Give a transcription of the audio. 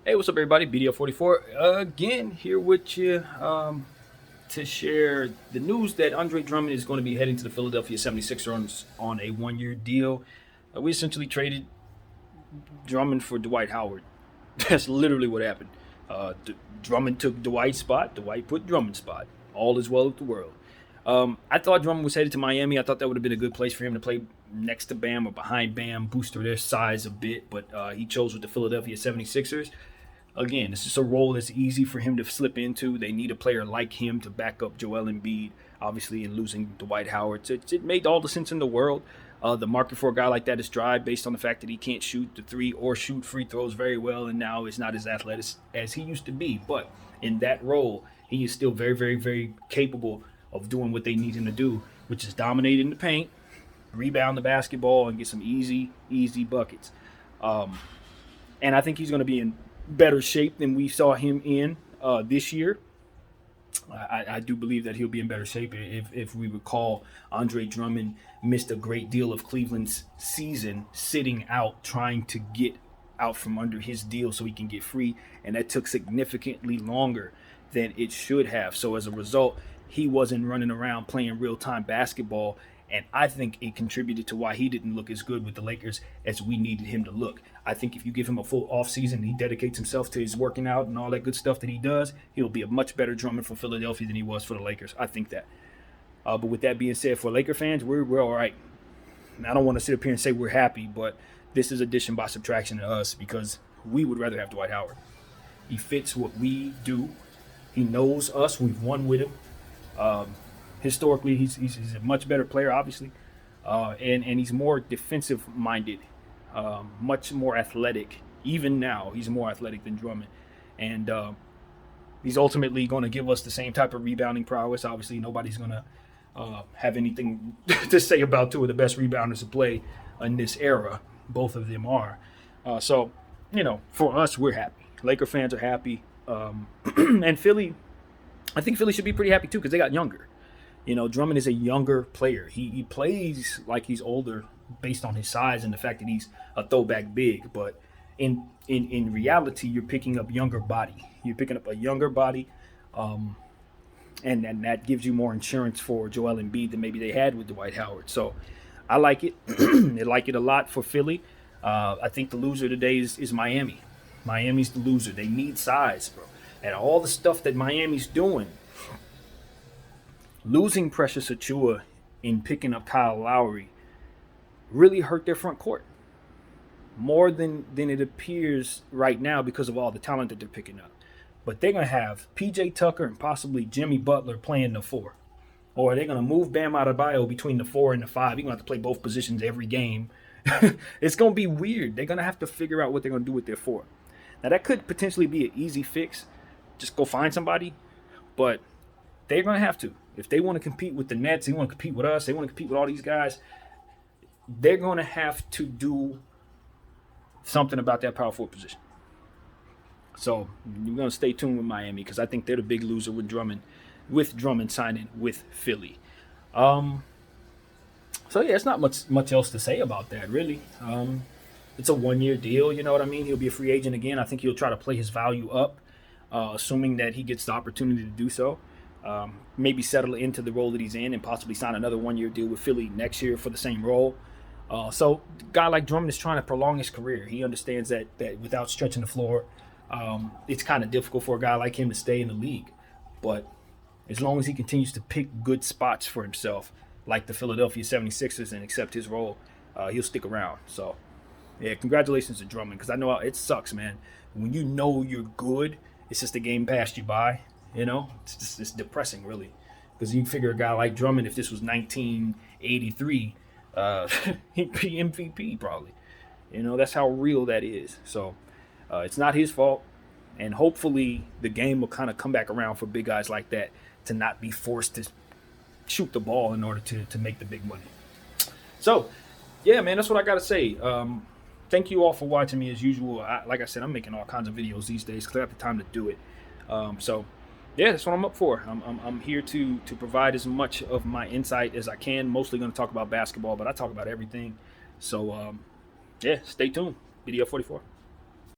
Hey, what's up, everybody? BDL44 again here with you to share the news that Andre Drummond is going to be heading to the Philadelphia 76ers on a one-year deal. We essentially traded Drummond for Dwight Howard. That's literally what happened. Drummond took Dwight's spot. Dwight put Drummond's spot. All is well with the world. I thought Drummond was headed to Miami. I thought that would have been a good place for him to play next to Bam or behind Bam, boost their size a bit, but he chose with the Philadelphia 76ers. Again, this is a role that's easy for him to slip into. They need a player like him to back up Joel Embiid, obviously, in losing Dwight Howard. So it made all the sense in the world. The market for a guy like that is dry based on the fact that he can't shoot the three or shoot free throws very well, and now is not as athletic as he used to be. But in that role, he is still very, very, very capable of doing what they need him to do, which is dominate in the paint, rebound the basketball, and get some easy buckets. And I think he's going to be in better shape than we saw him in this year. I do believe that he'll be in better shape. If we recall, Andre Drummond missed a great deal of Cleveland's season sitting out, trying to get out from under his deal so he can get free, and that took significantly longer than it should have. So as a result, he wasn't running around playing real-time basketball, and I think it contributed to why he didn't look as good with the Lakers as we needed him to look. I think if you give him a full offseason and he dedicates himself to his working out and all that good stuff that he does, he'll be a much better Drummond for Philadelphia than he was for the Lakers. I think that. But with that being said, for Laker fans, we're all right. I don't want to sit up here and say we're happy, but this is addition by subtraction to us because we would rather have Dwight Howard. He fits what we do. He knows us. We've won with him. Historically, he's a much better player, obviously, and he's more defensive-minded, much more athletic. Even now, he's more athletic than Drummond, and he's ultimately going to give us the same type of rebounding prowess. Obviously, nobody's going to have anything to say about two of the best rebounders to play in this era. Both of them are. So, for us, we're happy. Laker fans are happy, and Philly. I think Philly should be pretty happy too because they got younger. Drummond is a younger player. He plays like he's older based on his size and the fact that he's a throwback big. But in reality, you're picking up younger body. You're picking up a younger body, and that gives you more insurance for Joel Embiid than maybe they had with Dwight Howard. So I like it. I like it a lot for Philly. I think the loser today is Miami. Miami's the loser. They need size, bro. And all the stuff that Miami's doing, losing Precious Achiuwa in picking up Kyle Lowry really hurt their front court more than it appears right now because of all the talent that they're picking up. But they're going to have P.J. Tucker and possibly Jimmy Butler playing the 4. Or they're going to move Bam Adebayo between the 4 and the 5. You're going to have to play both positions every game. It's going to be weird. They're going to have to figure out what they're going to do with their 4. Now, that could potentially be an easy fix. Just go find somebody. But they're going to have to. If they want to compete with the Nets, they want to compete with us, they want to compete with all these guys, they're going to have to do something about that power forward position. So you're going to stay tuned with Miami because I think they're the big loser with Drummond signing with Philly. So yeah, it's not much else to say about that, really. It's a one-year deal, you know what I mean? He'll be a free agent again. I think he'll try to play his value up, assuming that he gets the opportunity to do so. Maybe settle into the role that he's in and possibly sign another one-year deal with Philly next year for the same role. So a guy like Drummond is trying to prolong his career. He understands that without stretching the floor, it's kind of difficult for a guy like him to stay in the league. But as long as he continues to pick good spots for himself, like the Philadelphia 76ers, and accept his role, he'll stick around. So, yeah, congratulations to Drummond because I know it sucks, man. When you know you're good, it's just a game passed you by. It's depressing, really, because you figure a guy like Drummond, if this was 1983, he'd be MVP probably. That's how real that is. So it's not his fault, and hopefully the game will kind of come back around for big guys like that to not be forced to shoot the ball in order to make the big money. So, yeah, man, that's what I got to say. Thank you all for watching me as usual. Like I said, I'm making all kinds of videos these days because I have the time to do it. Yeah, that's what I'm up for. I'm here to provide as much of my insight as I can. Mostly going to talk about basketball, but I talk about everything. So, yeah, stay tuned. BDL44.